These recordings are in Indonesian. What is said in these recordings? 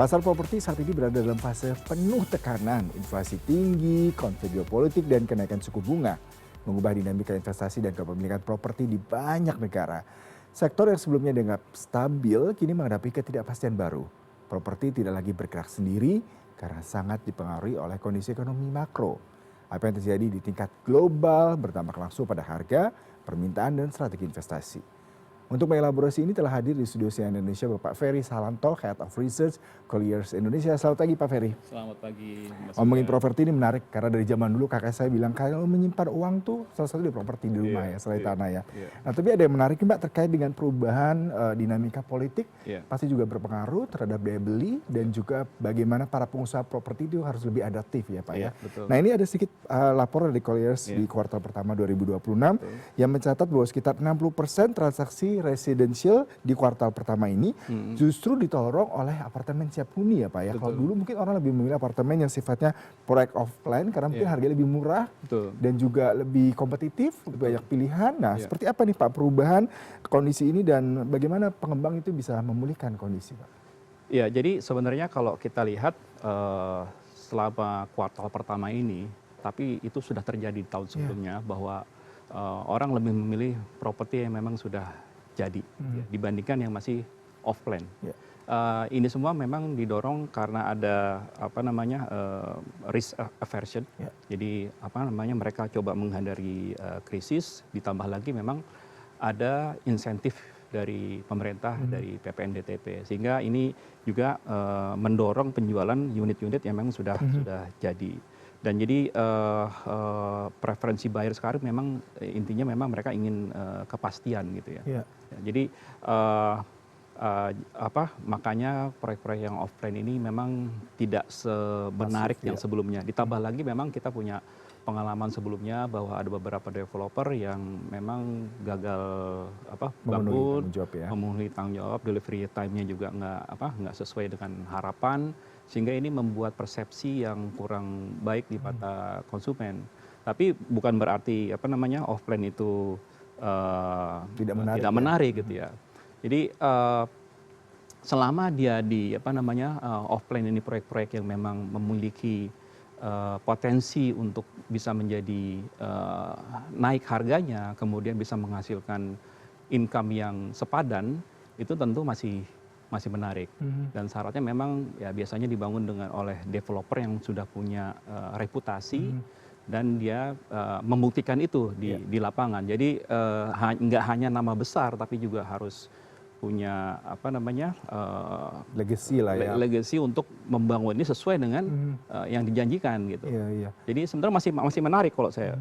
Pasar properti saat ini berada dalam fase penuh tekanan, inflasi tinggi, konflik geopolitik, dan kenaikan suku bunga mengubah dinamika investasi dan kepemilikan properti di banyak negara. Sektor yang sebelumnya dianggap stabil kini menghadapi ketidakpastian baru. Properti tidak lagi bergerak sendiri karena sangat dipengaruhi oleh kondisi ekonomi makro. Apa yang terjadi di tingkat global berdampak langsung pada harga, permintaan, dan strategi investasi. Untuk mengelaborasi ini telah hadir di studio CNN Indonesia Bapak Ferry Salanto, Head of Research Colliers Indonesia. Selamat pagi Pak Ferry. Selamat pagi Mas Ngomongin Yuda. properti ini menarik karena dari zaman dulu kakek saya bilang kalau menyimpan uang tuh salah satu di properti di rumah ya, selain tanah ya. Nah tapi ada yang menarik Mbak terkait dengan perubahan dinamika politik, pasti juga berpengaruh terhadap daya beli dan juga bagaimana para pengusaha properti itu harus lebih adaptif ya Pak ya. Betul. Nah ini ada sedikit laporan dari Colliers di kuartal pertama 2026 yang mencatat bahwa sekitar 60% transaksi residential di kuartal pertama ini justru ditolong oleh apartemen siap huni ya Pak ya. Kalau dulu mungkin orang lebih memilih apartemen yang sifatnya proyek off plan karena mungkin harganya lebih murah dan juga lebih kompetitif, lebih banyak pilihan. Nah seperti apa nih Pak perubahan kondisi ini dan bagaimana pengembang itu bisa memulihkan kondisi Pak? Ya, jadi sebenarnya kalau kita lihat selama kuartal pertama ini, tapi itu sudah terjadi di tahun sebelumnya bahwa orang lebih memilih properti yang memang sudah jadi dibandingkan yang masih off plan. Ini semua memang didorong karena ada risk aversion. Jadi mereka coba menghindari krisis, ditambah lagi memang ada insentif dari pemerintah dari PPNDTP sehingga ini juga mendorong penjualan unit-unit yang memang sudah jadi. Dan jadi preferensi buyer sekarang memang intinya memang mereka ingin kepastian gitu ya. Jadi makanya proyek-proyek yang off plan ini memang tidak semenarik yang sebelumnya. Ditambah lagi memang kita punya pengalaman sebelumnya bahwa ada beberapa developer yang memang gagal bangun, memenuhi tanggung jawab, delivery time-nya juga nggak sesuai dengan harapan, sehingga ini membuat persepsi yang kurang baik di mata konsumen. Tapi bukan berarti off plan itu tidak menarik gitu ya. Jadi selama dia di off plan ini proyek-proyek yang memang memiliki potensi untuk bisa menjadi naik harganya, kemudian bisa menghasilkan income yang sepadan, itu tentu masih menarik. Dan syaratnya memang ya biasanya dibangun oleh developer yang sudah punya reputasi dan dia membuktikan itu di lapangan. Jadi nggak hanya nama besar tapi juga harus punya legacy lah ya. Legacy untuk membangun ini sesuai dengan yang dijanjikan gitu. Jadi sebenarnya masih menarik kalau saya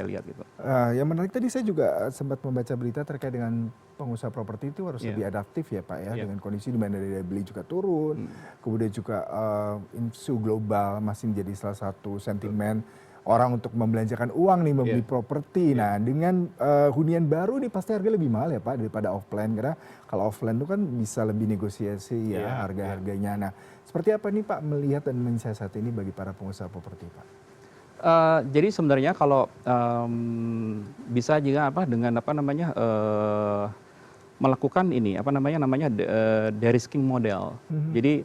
lihat gitu. Yang menarik tadi saya juga sempat membaca berita terkait dengan pengusaha properti itu harus lebih adaptif ya Pak ya dengan kondisi di mana daya beli juga turun, kemudian juga isu global masih menjadi salah satu sentimen orang untuk membelanjakan uang nih membeli properti. Nah dengan hunian baru nih pasti harga lebih mahal ya Pak daripada off plan karena kalau off plan itu kan bisa lebih negosiasi ya harga-harganya. Nah seperti apa nih Pak melihat dan mensiasati ini bagi para pengusaha properti Pak? Jadi sebenarnya kalau bisa juga dengan melakukan ini de-risking model. Jadi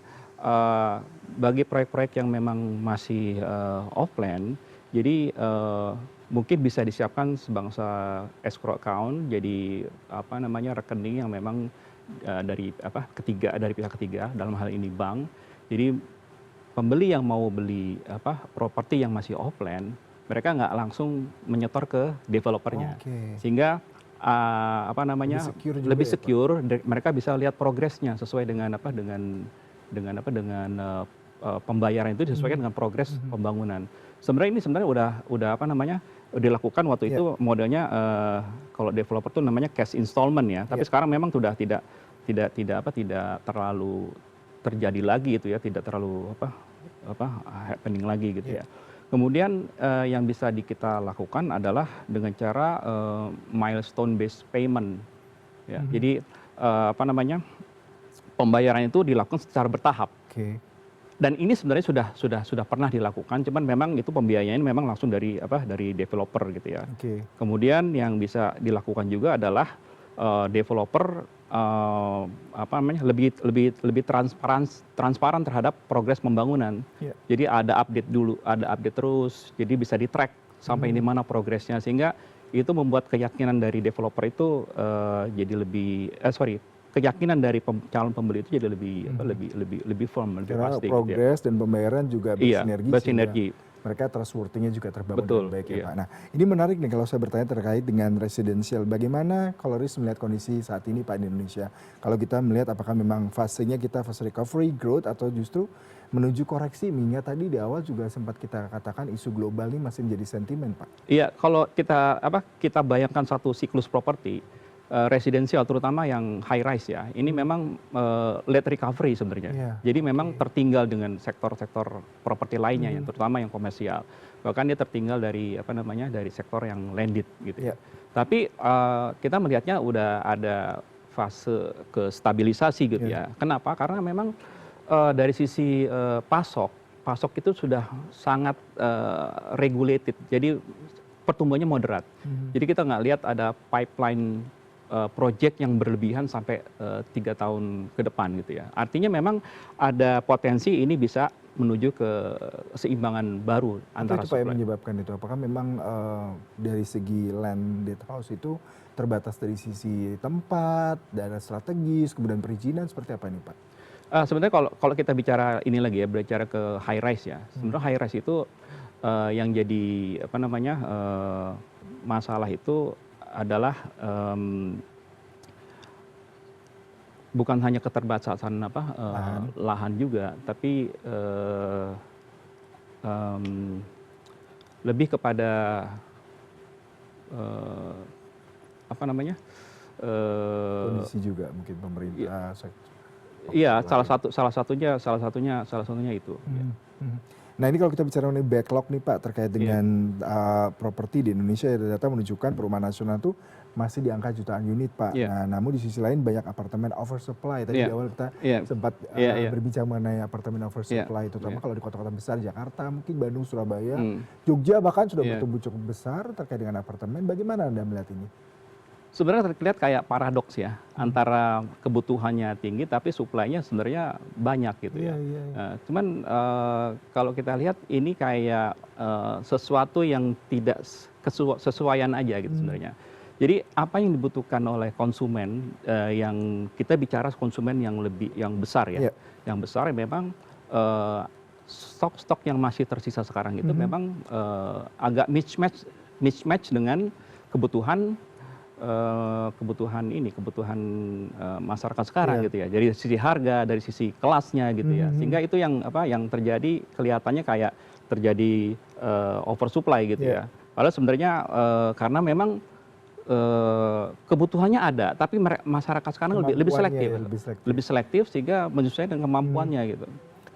bagi proyek-proyek yang memang masih off plan, jadi mungkin bisa disiapkan sebangsa escrow account, jadi rekening yang memang dari pihak ketiga dalam hal ini bank. Jadi pembeli yang mau beli properti yang masih off plan, mereka nggak langsung menyetor ke developernya, sehingga lebih secure, mereka bisa lihat progresnya sesuai dengan pembayaran itu disesuaikan dengan progres pembangunan. Sebenarnya ini udah dilakukan waktu itu modelnya kalau developer tuh namanya cash installment ya. Tapi sekarang memang sudah tidak terlalu terjadi lagi itu ya, tidak terlalu happening lagi gitu ya. Kemudian yang bisa kita lakukan adalah dengan cara milestone based payment ya. Jadi pembayaran itu dilakukan secara bertahap. Dan ini sebenarnya sudah pernah dilakukan, cuman memang itu pembiayaan memang langsung dari developer gitu ya. Kemudian yang bisa dilakukan juga adalah developer apa namanya, lebih transparan terhadap progres pembangunan. Ya. Jadi ada update dulu, ada update terus, jadi bisa di-track sampai di mana progresnya, sehingga itu membuat keyakinan dari developer itu jadi keyakinan dari calon pembeli itu jadi lebih firm, lebih Karena pasti. progres dan pembayaran juga bersinergi, bersinergi. mereka trustworthy-nya juga terbangun Betul, dengan baik ya iya. Pak. Nah ini menarik nih kalau saya bertanya terkait dengan residensial. Bagaimana kalau Riz melihat kondisi saat ini Pak di Indonesia? Kalau kita melihat apakah memang fasenya kita fase recovery, growth, atau justru menuju koreksi? Mengingat tadi di awal juga sempat kita katakan isu global ini masih menjadi sentimen Pak. Iya, kalau kita bayangkan satu siklus properti, residensial terutama yang high rise ya, ini memang late recovery sebenarnya. Iya, Jadi memang tertinggal dengan sektor-sektor properti lainnya, yang terutama yang komersial. Bahkan dia tertinggal dari dari sektor yang landed gitu ya. Iya. Tapi kita melihatnya udah ada fase kestabilisasi gitu ya. Kenapa? Karena memang dari sisi pasok itu sudah sangat regulated. Jadi pertumbuhannya moderat. Jadi kita nggak lihat ada pipeline project yang berlebihan sampai 3 tahun ke depan gitu ya. Artinya memang ada potensi ini bisa menuju ke keseimbangan baru antara Apa itu Pak yang supply. menyebabkan itu? Apakah memang dari segi landed house itu terbatas dari sisi tempat, daerah strategis, kemudian perizinan, seperti apa nih Pak? Sebenarnya kalau kita bicara ini lagi ya, bicara ke high rise ya. Sebenarnya high rise itu yang jadi masalah itu adalah bukan hanya keterbatasan lahan juga, tapi lebih kepada Kondisi juga mungkin pemerintah. iya, salah satunya itu. Nah ini kalau kita bicara mengenai backlog nih Pak terkait dengan properti di Indonesia, data menunjukkan perumahan nasional itu masih di angka jutaan unit Pak. Nah namun di sisi lain banyak apartemen oversupply. Tadi di awal kita sempat berbicara mengenai apartemen oversupply, terutama kalau di kota-kota besar, Jakarta, mungkin Bandung, Surabaya, Jogja bahkan sudah bertumbuh cukup besar terkait dengan apartemen. Bagaimana Anda melihat ini? Sebenarnya terlihat kayak paradoks ya, antara kebutuhannya tinggi tapi supply-nya sebenarnya banyak gitu ya. Cuman kalau kita lihat ini kayak sesuatu yang tidak kesesuaian aja gitu sebenarnya. Jadi apa yang dibutuhkan oleh konsumen, yang kita bicara konsumen yang besar ya, yang besar memang stok-stok yang masih tersisa sekarang itu memang agak mismatch dengan kebutuhan masyarakat sekarang gitu ya, dari sisi harga, dari sisi kelasnya gitu ya, sehingga itu yang terjadi, kelihatannya kayak terjadi oversupply gitu ya. Padahal sebenarnya karena memang kebutuhannya ada, tapi masyarakat sekarang lebih selektif sehingga menyesuaikan dengan kemampuannya gitu.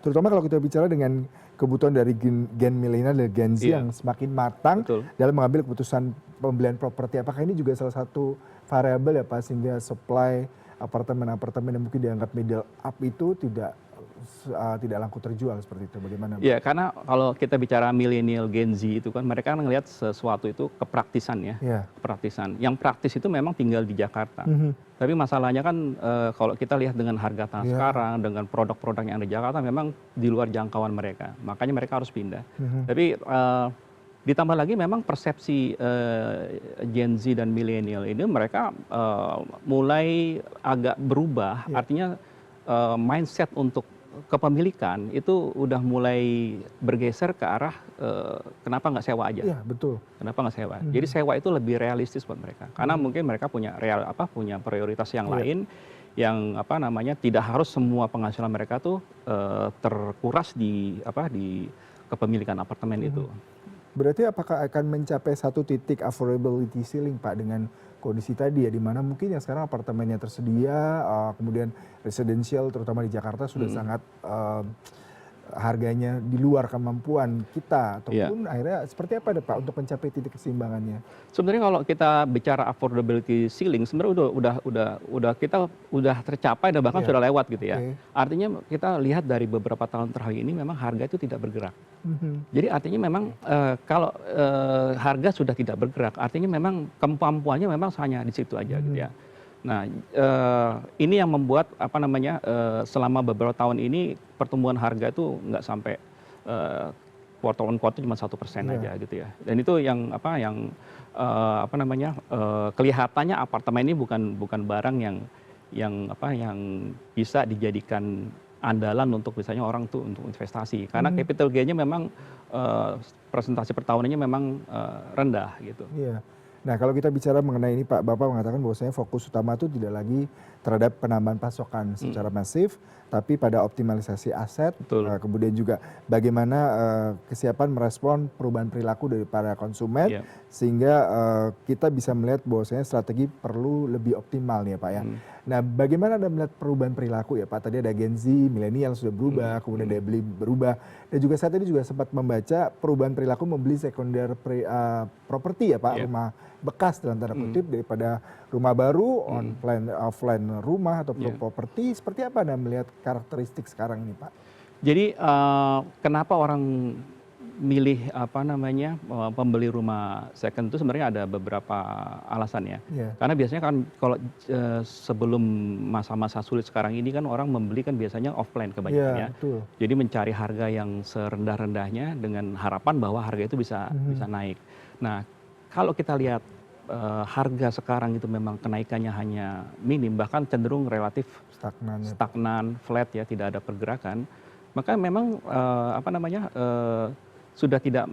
Terutama kalau kita bicara dengan kebutuhan dari gen milenial dan Gen Z yang semakin matang dalam mengambil keputusan pembelian properti. Apakah ini juga salah satu variabel ya Pak, sehingga supply apartemen-apartemen yang mungkin dianggap middle up itu tidak laku terjual seperti itu? Bagaimana? Ya, karena kalau kita bicara milenial Gen Z itu kan mereka ngelihat sesuatu itu kepraktisan ya, kepraktisan. Yang praktis itu memang tinggal di Jakarta. Tapi masalahnya kan kalau kita lihat dengan harga tanah sekarang, dengan produk-produk yang ada di Jakarta memang di luar jangkauan mereka. Makanya mereka harus pindah. Tapi ditambah lagi memang persepsi Gen Z dan milenial ini mereka mulai agak berubah. Artinya mindset untuk kepemilikan itu udah mulai bergeser ke arah kenapa nggak sewa aja? Iya, betul. Kenapa nggak sewa? Jadi sewa itu lebih realistis buat mereka. Karena mungkin mereka punya punya prioritas yang lain yang tidak harus semua penghasilan mereka tuh terkuras di kepemilikan apartemen itu. Berarti apakah akan mencapai satu titik affordability ceiling Pak dengan kondisi tadi ya, di mana mungkin yang sekarang apartemennya tersedia, kemudian residensial terutama di Jakarta sudah sangat harganya di luar kemampuan kita, ataupun akhirnya seperti apa deh Pak untuk mencapai titik keseimbangannya? Sebenarnya kalau kita bicara affordability ceiling sebenarnya udah tercapai dan bahkan sudah lewat gitu ya. Artinya kita lihat dari beberapa tahun terakhir ini memang harga itu tidak bergerak. Jadi artinya memang kalau harga sudah tidak bergerak, artinya memang kemampuannya memang hanya di situ aja gitu ya. Nah, ini yang membuat apa namanya, selama beberapa tahun ini pertumbuhan harga itu nggak sampai quarter on quarter cuma 1% Iya, aja gitu ya. Dan itu yang apa namanya, kelihatannya apartemen ini bukan barang yang bisa dijadikan andalan untuk misalnya orang tuh untuk investasi. Karena mhm, capital gain-nya memang, presentasi per tahunannya memang, rendah gitu. iya. Nah, kalau kita bicara mengenai ini Pak, Bapak mengatakan bahwasanya fokus utama itu tidak lagi terhadap penambahan pasokan Mhm, secara masif, tapi pada optimalisasi aset, betul, kemudian juga bagaimana, kesiapan merespon perubahan perilaku dari para konsumen, iya, sehingga, kita bisa melihat bahwasanya strategi perlu lebih optimal nih ya Pak ya. mhm, Nah, bagaimana Anda melihat perubahan perilaku ya Pak? Tadi ada Gen Z, milenial sudah mhm, berubah, kemudian mhm, daya beli berubah, dan juga saat ini juga sempat membaca perubahan perilaku membeli sekunder properti ya Pak, iya, rumah bekas dalam tanda mhm, kutip daripada rumah baru, mhm, offline rumah atau iya. properti, seperti apa Anda melihat karakteristik sekarang ini Pak? Jadi, kenapa orang milih, apa namanya, pembeli rumah second itu sebenarnya ada beberapa alasan ya. Iya, Karena biasanya kan kalau, sebelum masa-masa sulit sekarang ini kan orang membeli kan biasanya offline iya kebanyakan ya. betul, Jadi mencari harga yang serendah-rendahnya dengan harapan bahwa harga itu bisa mhm, bisa naik. Nah, kalau kita lihat, harga sekarang itu memang kenaikannya hanya minim, bahkan cenderung relatif stagnan ya Pak, stagnan, flat ya, tidak ada pergerakan, maka memang, apa namanya, sudah tidak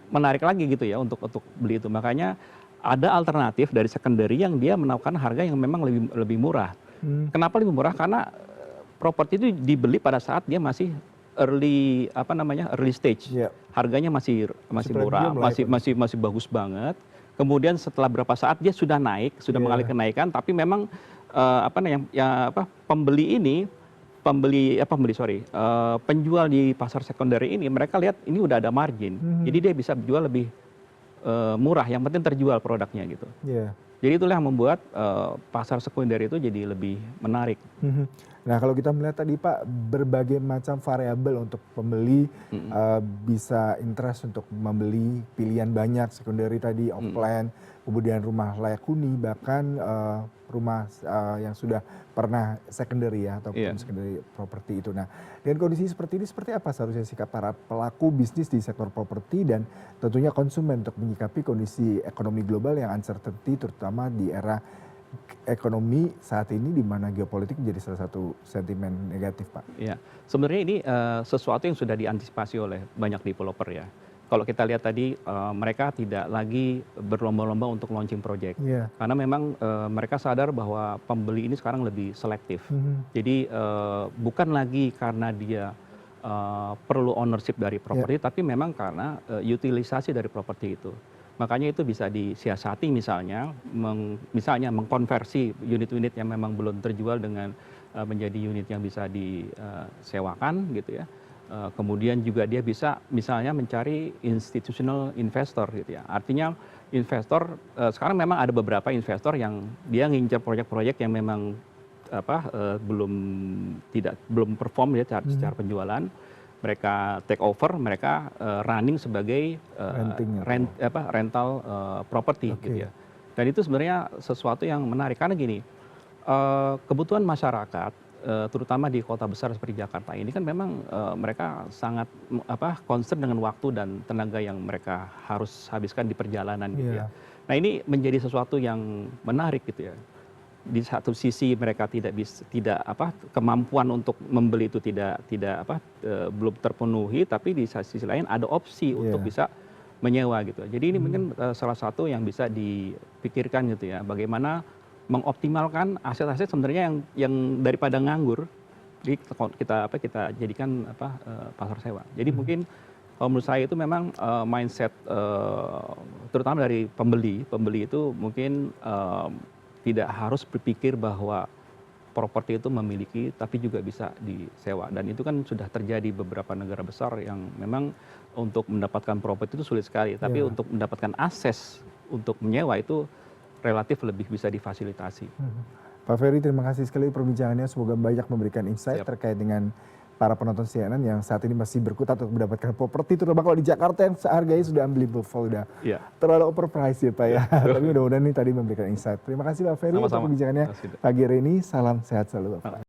menarik lagi gitu ya untuk beli itu. Makanya ada alternatif dari secondary yang dia menawarkan harga yang memang lebih lebih murah. mmm, Kenapa lebih murah? Karena, properti itu dibeli pada saat dia masih apa namanya, early stage. iya, Harganya masih masih masih murah, premium lah ya masih masih kondisinya, masih bagus banget. Kemudian setelah berapa saat dia sudah naik, sudah mengalami iya, kenaikan, tapi memang, apa namanya, ya apa, pembeli sorry, penjual di pasar secondary ini mereka lihat ini udah ada margin. Jadi mhm, dia bisa jual lebih, murah, yang penting terjual produknya gitu. iya. Jadi itulah yang membuat, pasar sekunder itu jadi lebih menarik. Mhm. Nah, kalau kita melihat tadi Pak, berbagai macam variabel untuk pembeli, Mhm, bisa interest untuk membeli pilihan banyak, secondary tadi, mhm, offline, kemudian rumah layak huni, bahkan, rumah, yang sudah pernah secondary ya, iya. ataupun secondary properti itu. Nah, dengan kondisi seperti ini, seperti apa seharusnya sikap para pelaku bisnis di sektor properti dan tentunya konsumen untuk menyikapi kondisi ekonomi global yang uncertainty, terutama di era ekonomi saat ini di mana geopolitik menjadi salah satu sentimen negatif, Pak. Iya, sebenarnya ini, sesuatu yang sudah diantisipasi oleh banyak developer ya. Kalau kita lihat tadi, mereka tidak lagi berlomba-lomba untuk launching project. Iya, Karena memang, mereka sadar bahwa pembeli ini sekarang lebih selektif. mhm, Jadi, bukan lagi karena dia, perlu ownership dari iya, properti, tapi memang karena, utilisasi dari properti itu. Makanya itu bisa disiasati misalnya, misalnya mengkonversi unit-unit yang memang belum terjual dengan menjadi unit yang bisa disewakan gitu ya. Kemudian juga dia bisa misalnya mencari institutional investor gitu ya. Artinya investor, sekarang memang ada beberapa investor yang dia ngincar proyek-proyek yang memang belum perform ya mhm, secara penjualan. Mereka take over, mereka running sebagai renting atau rental property gitu oke, ya. Dan itu sebenarnya sesuatu yang menarik karena gini, kebutuhan masyarakat, terutama di kota besar seperti Jakarta ini kan memang, mereka sangat concern dengan waktu dan tenaga yang mereka harus habiskan di perjalanan gitu ya. iya, Nah ini menjadi sesuatu yang menarik gitu ya. Di satu sisi mereka kemampuan untuk membeli itu belum terpenuhi, tapi di sisi lain ada opsi untuk iya, bisa menyewa gitu. Jadi ini mmm, mungkin, salah satu yang bisa dipikirkan gitu ya, bagaimana mengoptimalkan aset-aset sebenarnya yang daripada nganggur, jadi kita jadikan pasar sewa. Jadi mhm, mungkin kalau menurut saya itu memang, mindset, terutama dari pembeli. Pembeli itu mungkin, tidak harus berpikir bahwa properti itu memiliki, tapi juga bisa disewa. Dan itu kan sudah terjadi beberapa negara besar yang memang untuk mendapatkan properti itu sulit sekali. Tapi iya, untuk mendapatkan akses untuk menyewa itu relatif lebih bisa difasilitasi. mhm. Pak Ferry terima kasih sekali perbincangannya, semoga banyak memberikan insight Siap. terkait dengan para penonton CNN yang saat ini masih berkutat untuk mendapatkan properti, terutama kalau di Jakarta yang harganya sudah unbelievable, udah terlalu overpriced ya Pak ya. Tapi mudah-mudahan ini tadi memberikan insight. Terima kasih Pak Ferry untuk perbincangannya pagi hari ini. Salam sehat selalu Pak.